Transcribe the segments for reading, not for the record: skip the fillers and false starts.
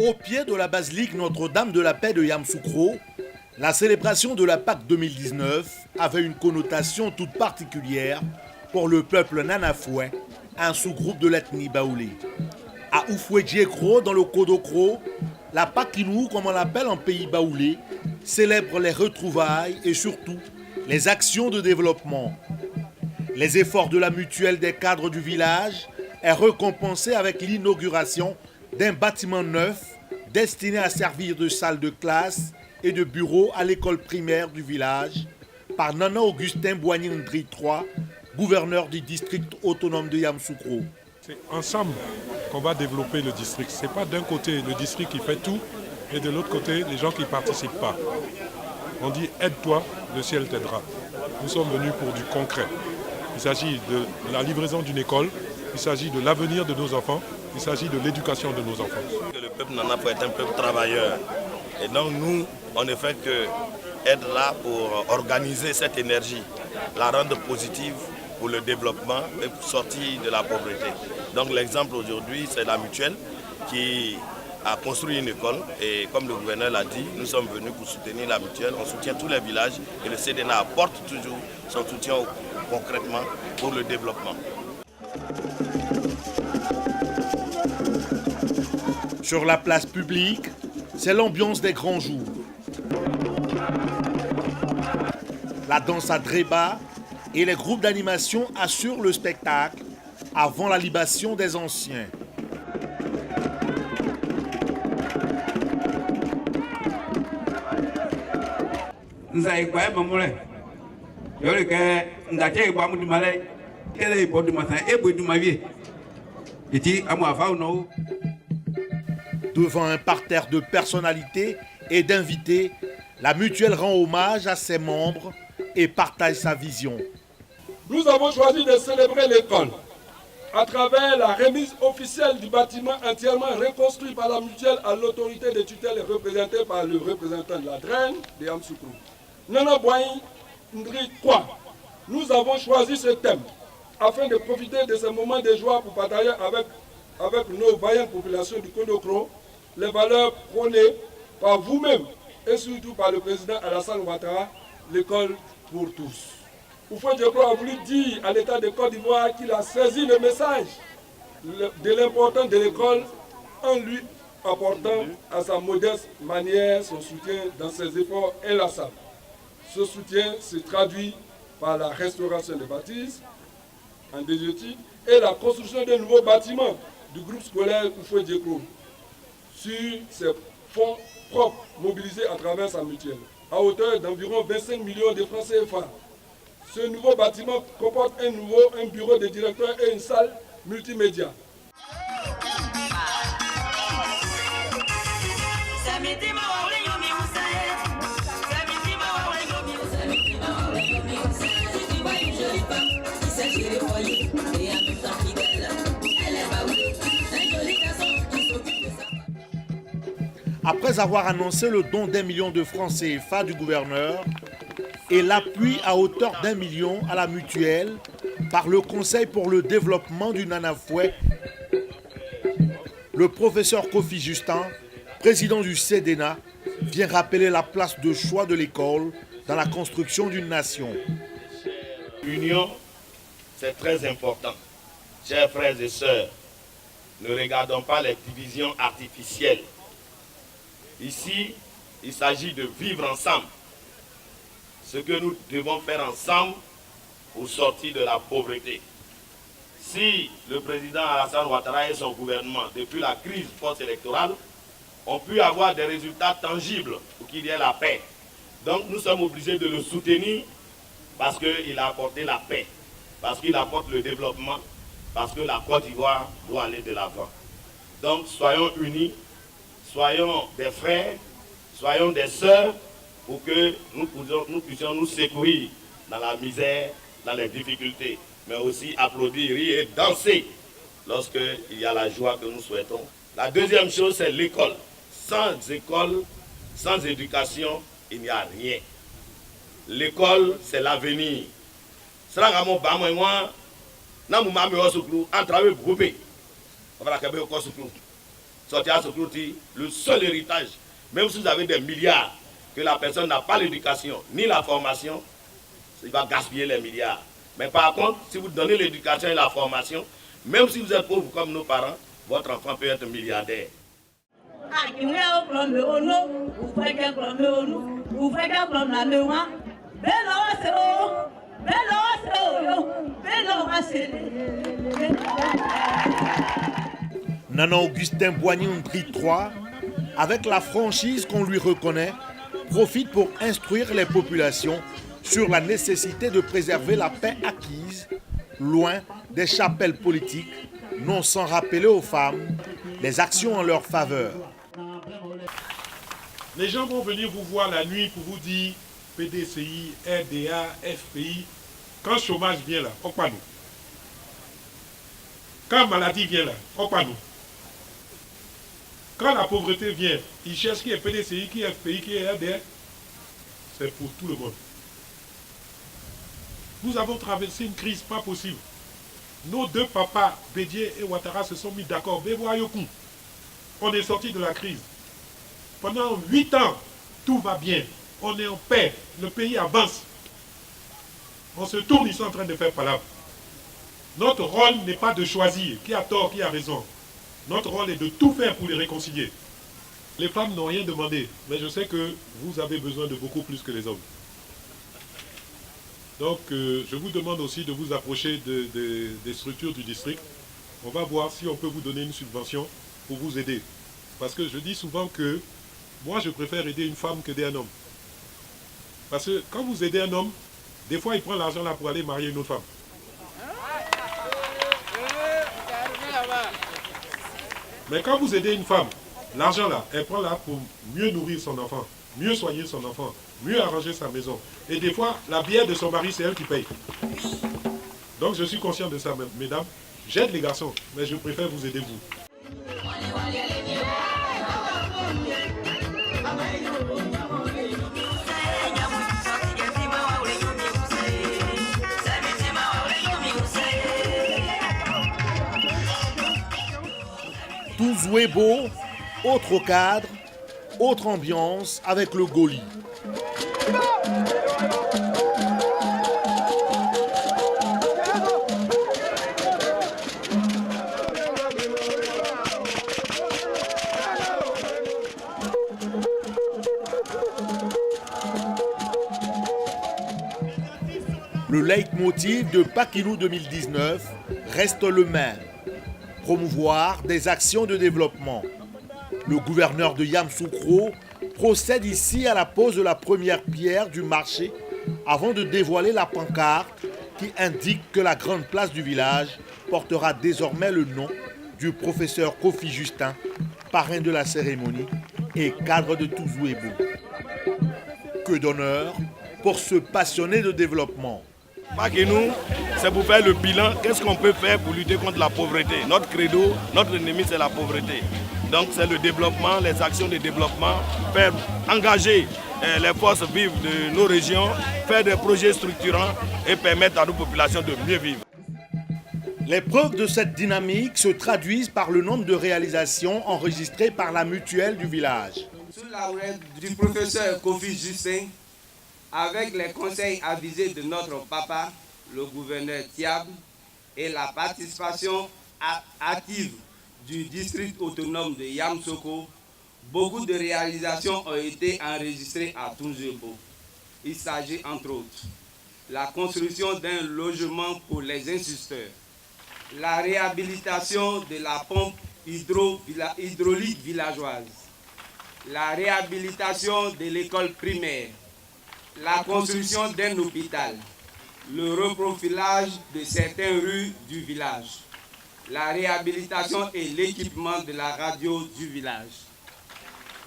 Au pied de la basilique Notre-Dame de la Paix de Yamoussoukro, la célébration de la Pâque 2019 avait une connotation toute particulière pour le peuple Nanafoué, un sous-groupe de l'ethnie baoulé. À Oufoué-Djekro, dans le Kodokro, la Pakinou, comme on l'appelle en pays baoulé, célèbre les retrouvailles et surtout les actions de développement. Les efforts de la mutuelle des cadres du village est récompensé avec l'inauguration d'un bâtiment neuf destiné à servir de salle de classe et de bureau à l'école primaire du village par Nana Augustin Boigny-Ndri III, gouverneur du district autonome de Yamoussoukro. C'est ensemble qu'on va développer le district. Ce n'est pas d'un côté le district qui fait tout et de l'autre côté les gens qui ne participent pas. On dit aide-toi, le ciel t'aidera. Nous sommes venus pour du concret. Il s'agit de la livraison d'une école, il s'agit de l'avenir de nos enfants, il s'agit de l'éducation de nos enfants. Le peuple Nanafoué est un peuple travailleur. Et donc nous, on ne fait que être là pour organiser cette énergie, la rendre positive pour le développement et pour sortir de la pauvreté. Donc l'exemple aujourd'hui, c'est la mutuelle qui a construit une école et comme le gouverneur l'a dit, nous sommes venus pour soutenir la mutuelle. On soutient tous les villages et le CDNA apporte toujours son soutien concrètement pour le développement. Sur la place publique, c'est l'ambiance des grands jours. La danse à Dréba et les groupes d'animation assurent le spectacle avant la libation des anciens. Devant un parterre de personnalités et d'invités, la mutuelle rend hommage à ses membres et partage sa vision. Nous avons choisi de célébrer l'école à travers la remise officielle du bâtiment entièrement reconstruit par la mutuelle à l'autorité de tutelle représentée par le représentant de la DREN de Yamoussoukro. Nana Boigny-Ndri III. Nous avons choisi ce thème afin de profiter de ce moment de joie pour partager avec nos vaillantes populations du Kodokro les valeurs prônées par vous-même et surtout par le président Alassane Ouattara, l'école pour tous. Oufoué-Djekro a voulu dire à l'État de Côte d'Ivoire qu'il a saisi le message de l'importance de l'école en lui apportant à sa modeste manière son soutien dans ses efforts inlassables. Ce soutien se traduit par la restauration des bâtisses en déjeutie et la construction d'un nouveau bâtiment du groupe scolaire Oufoué-Djekro sur ses fonds propres mobilisés à travers sa mutuelle, à hauteur d'environ 25 millions de francs CFA. Ce nouveau bâtiment comporte un bureau de directeur et une salle multimédia. Après avoir annoncé le don d'1 million de francs CFA du gouverneur et l'appui à hauteur d'1 million à la mutuelle par le Conseil pour le développement du Nanafoué, le professeur Kofi Justin, président du CDNA, vient rappeler la place de choix de l'école dans la construction d'une nation. L'union, c'est très important. Chers frères et sœurs, ne regardons pas les divisions artificielles. Ici, il s'agit de vivre ensemble. Ce que nous devons faire ensemble pour sortir de la pauvreté. Si le président Alassane Ouattara et son gouvernement, depuis la crise post-électorale, ont pu avoir des résultats tangibles pour qu'il y ait la paix. Donc nous sommes obligés de le soutenir parce qu'il a apporté la paix, parce qu'il apporte le développement, parce que la Côte d'Ivoire doit aller de l'avant. Donc soyons unis, soyons des frères, soyons des sœurs pour que nous puissions nous secourir dans la misère, dans les difficultés, mais aussi applaudir, rire et danser lorsqu'il y a la joie que nous souhaitons. La deuxième chose, c'est l'école. Sans école, sans éducation, il n'y a rien. L'école, c'est l'avenir. Sortir ce clôture, le seul héritage, même si vous avez des milliards, que la personne n'a pas l'éducation ni la formation, il va gaspiller les milliards. Mais par contre, si vous donnez l'éducation et la formation, même si vous êtes pauvre comme nos parents, votre enfant peut être milliardaire. Nana Augustin Boigny-Ondry III, avec la franchise qu'on lui reconnaît, profite pour instruire les populations sur la nécessité de préserver la paix acquise, loin des chapelles politiques, non sans rappeler aux femmes les actions en leur faveur. Les gens vont venir vous voir la nuit pour vous dire PDCI, RDA, FPI. Quand le chômage vient là, on pas nous. Quand la maladie vient là, on pas nous. Quand la pauvreté vient, ils cherchent qui est PDCI, qui est FPI, qui est RDA. C'est pour tout le monde. Nous avons traversé une crise pas possible. Nos deux papas, Bédié et Ouattara, se sont mis d'accord. On est sorti de la crise. Pendant 8 ans, tout va bien. On est en paix. Le pays avance. On se tourne, ils sont en train de faire palabre. Notre rôle n'est pas de choisir qui a tort, qui a raison. Notre rôle est de tout faire pour les réconcilier. Les femmes n'ont rien demandé, mais je sais que vous avez besoin de beaucoup plus que les hommes. Donc, je vous demande aussi de vous approcher des structures du district. On va voir si on peut vous donner une subvention pour vous aider. Parce que je dis souvent que moi, je préfère aider une femme qu'aider un homme. Parce que quand vous aidez un homme, des fois, il prend l'argent là pour aller marier une autre femme. Mais quand vous aidez une femme, l'argent là, elle prend là pour mieux nourrir son enfant, mieux soigner son enfant, mieux arranger sa maison. Et des fois, la bière de son mari, c'est elle qui paye. Donc je suis conscient de ça, mesdames. J'aide les garçons, mais je préfère vous aider vous. Touzouébo, autre cadre, autre ambiance avec le Goli. Le leitmotiv de Paquilou 2019 reste le même. Promouvoir des actions de développement. Le gouverneur de Yamoussoukro procède ici à la pose de la première pierre du marché avant de dévoiler la pancarte qui indique que la grande place du village portera désormais le nom du professeur Kofi Justin, parrain de la cérémonie et cadre de Touzouébo. Que d'honneur pour ce passionné de développement. Paquilou, c'est pour faire le bilan. Qu'est-ce qu'on peut faire pour lutter contre la pauvreté? Notre credo, notre ennemi, c'est la pauvreté. Donc c'est le développement, les actions de développement, faire engager les forces vives de nos régions, faire des projets structurants et permettre à nos populations de mieux vivre. Les preuves de cette dynamique se traduisent par le nombre de réalisations enregistrées par la mutuelle du village. Sous la houlette du professeur Kofi Justin, avec les conseils avisés de notre papa, le gouverneur Thiab, et la participation active du district autonome de Yamoussoukro, beaucoup de réalisations ont été enregistrées à Touzouébo. Il s'agit entre autres la construction d'un logement pour les instituteurs, la réhabilitation de la pompe hydraulique villageoise, la réhabilitation de l'école primaire, la construction d'un hôpital, le reprofilage de certaines rues du village, la réhabilitation et l'équipement de la radio du village,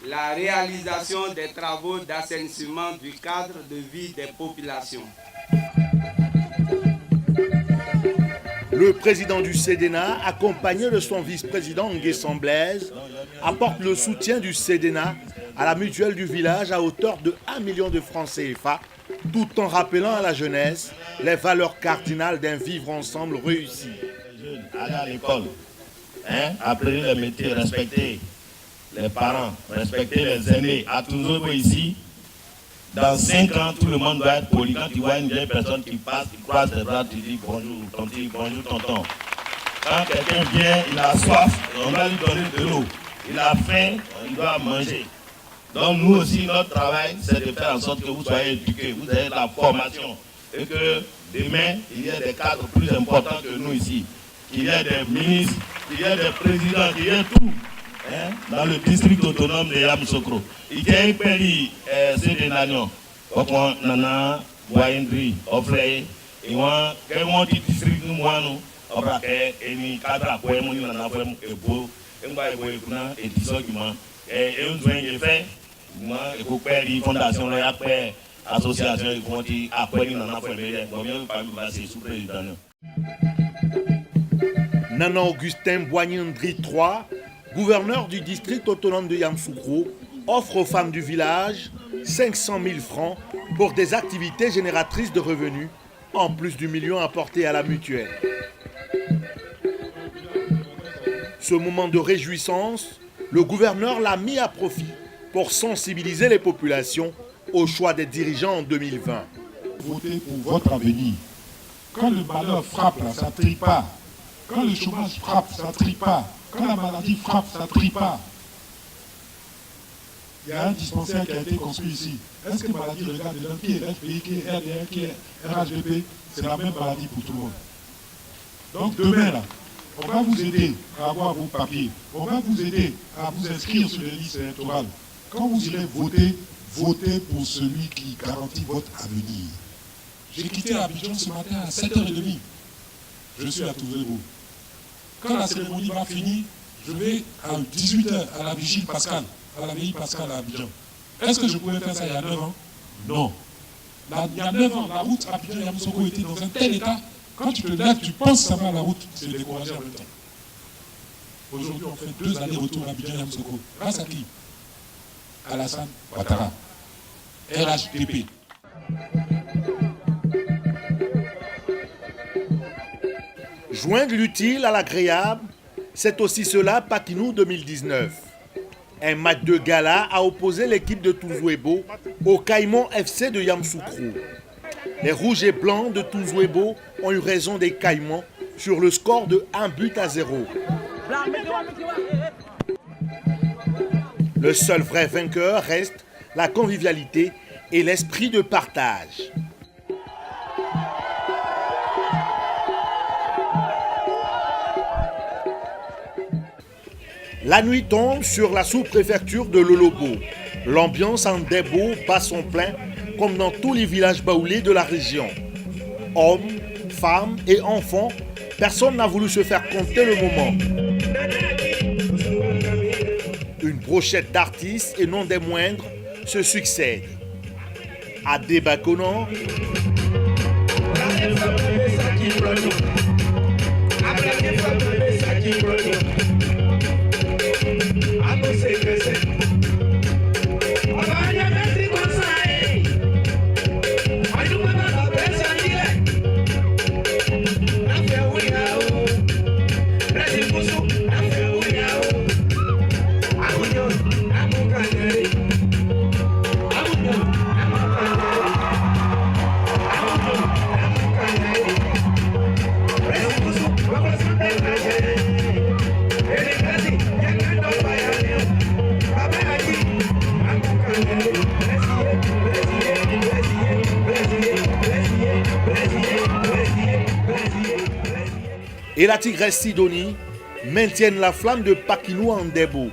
la réalisation des travaux d'assainissement du cadre de vie des populations. Le président du CEDENA, accompagné de son vice-président Nguessan Blaise, apporte le soutien du CEDENA à la mutuelle du village à hauteur de 1 million de francs CFA, tout en rappelant à la jeunesse les valeurs cardinales d'un vivre ensemble réussi. Aller à l'école, apprenez le métier, respectez les parents, respectez les aînés. À toujours ici, dans 5 ans, tout le monde doit être poli. Quand tu vois une vieille personne qui passe, qui croise les bras, tu dis bonjour tonton, bonjour tonton. Quand quelqu'un vient, il a soif, on va lui donner de l'eau. Il a faim, il doit manger. Donc nous aussi, notre travail, c'est de faire en sorte que vous soyez éduqués, vous ayez la formation. Et que demain, il y ait des cadres plus importants que nous ici. Qu'il y ait des ministres, qu'il y ait des présidents, qu'il y ait tout. Dans le district autonome de Yamoussoukro. Il y a un pays, c'est des nations. On a Wayendri, Oflay, et on a un district nous, on a un cadre à quoi on a fait beau, on va y et tout ça, et on a fait, et pour faire une fondation, après, association, ils vont dire, après, on a fait, on va se sous-président. Nana Augustin Boignandri III, gouverneur du district autonome de Yamoussoukro, offre aux femmes du village 500 000 francs pour des activités génératrices de revenus, en plus du million apporté à la mutuelle. Ce moment de réjouissance, le gouverneur l'a mis à profit pour sensibiliser les populations au choix des dirigeants en 2020. Votez pour votre avenir. Quand le malheur frappe, là, ça ne trie pas. Quand le chômage frappe, ça ne trie pas. Quand la maladie frappe, ça ne trie pas. Il y a un dispensaire qui a été construit ici. Est-ce que la maladie regarde de l'un qui est FPI, qui est RDR, qui est RHDP? C'est la même maladie pour tout le monde. Donc demain, là, on va vous aider à avoir vos papiers. On va vous aider à vous inscrire sur les listes électorales. Quand vous irez voter, votez pour celui qui garantit votre avenir. J'ai quitté Abidjan ce matin à 7h30. Je suis à Touzébou. Quand la cérémonie va finir, je vais à 18h à la vigile Pascal, à la veille Pascal à Abidjan. Est-ce que je pouvais faire ça il y a 9 ans? Non. Il y a 9 ans, la route Abidjan-Yamoussoukro était dans un tel état, quand tu te lèves, tu penses ça va la route, c'est découragé en même temps. Aujourd'hui, on fait 2 allers-retours à Abidjan-Yamoussoukro. Grâce à qui? Alassane Ouattara, RHDP. Joindre l'utile à l'agréable, c'est aussi cela Pakinou 2019. Un match de gala a opposé l'équipe de Touzouébo au Caïman FC de Yamoussoukro. Les rouges et blancs de Touzouébo ont eu raison des Caïmans sur le score de 1-0. Le seul vrai vainqueur reste la convivialité et l'esprit de partage. La nuit tombe sur la sous-préfecture de Lolobo. L'ambiance en Ndebo bat son plein comme dans tous les villages baoulés de la région. Hommes, femmes et enfants, personne n'a voulu se faire compter le moment. Une brochette d'artistes et non des moindres se succèdent. Adé Bakonan, et la tigresse Sidonie maintiennent la flamme de Pakinou en Ndebo.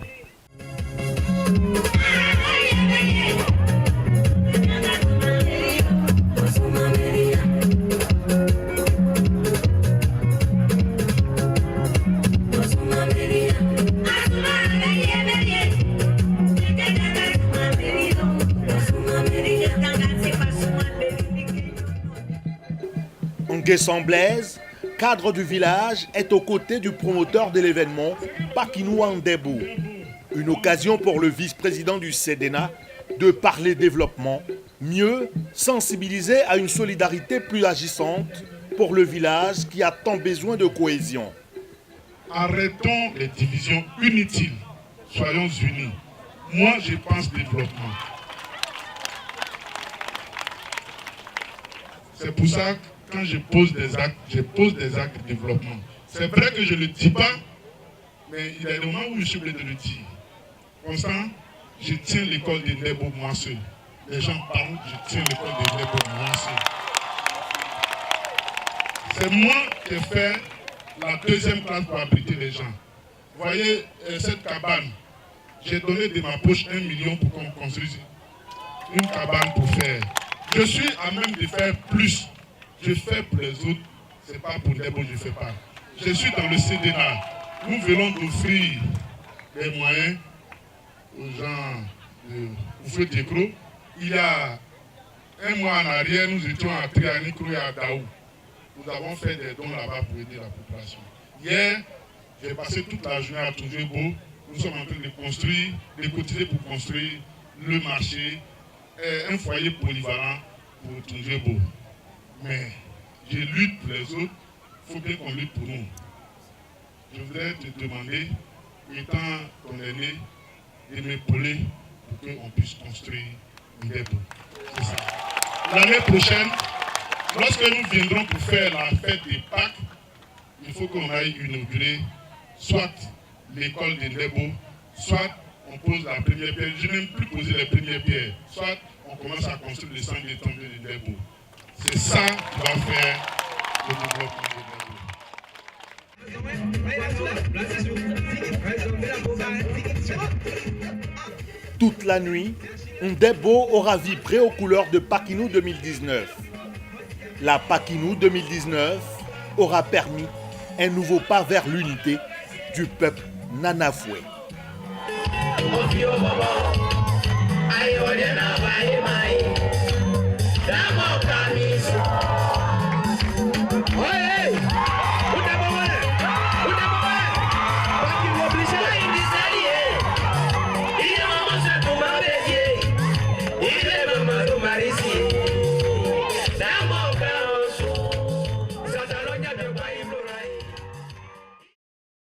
Nguessan Blaise, cadre du village, est aux côtés du promoteur de l'événement, Pakinou en Ndebo. Une occasion pour le vice-président du CEDENA de parler développement, mieux sensibiliser à une solidarité plus agissante pour le village qui a tant besoin de cohésion. Arrêtons les divisions inutiles. Soyons unis. Moi, je pense développement. C'est pour ça que quand je pose des actes de développement. C'est vrai que je ne le dis pas, mais il y a des moments où je suis obligé de le dire. Comme ça, je tiens l'école de Ndebo moi seul. Les gens parlent, je tiens l'école de Ndebo moi seul. C'est moi qui ai fait la deuxième classe pour abriter les gens. Vous voyez cette cabane, j'ai donné de ma poche 1 million pour qu'on construise une cabane pour faire. Je suis à même de faire plus. Je fais pour les autres, ce n'est pas pour Ndebo, je ne fais pas. Je suis dans le CDNA. Nous venons d'offrir des moyens aux gens au feu d'Écro. Il y a un mois en arrière, nous étions à Trianicro et à Daou. Nous avons fait des dons là-bas pour aider la population. Hier, j'ai passé toute la journée à Tunjebo. Nous sommes en train de construire, de cotiser pour construire le marché, un foyer polyvalent pour Tunjebo. Mais je lutte pour les autres, il faut bien qu'on lutte pour nous. Je voudrais te demander, étant ton aîné, de m'épauler pour qu'on puisse construire une dépôt. C'est ça. L'année prochaine, lorsque nous viendrons pour faire la fête des Pâques, il faut qu'on aille inaugurer soit l'école de Ndebo, soit on pose la première pierre. Je n'aime plus poser les premières pierres. Soit on commence à construire le centre de tombée de Ndebo. C'est ça qui va faire le développement de Ndebo. Toute la nuit, Ndebo aura vibré aux couleurs de Pakinou 2019. La Pakinou 2019 aura permis un nouveau pas vers l'unité du peuple Nanafoué.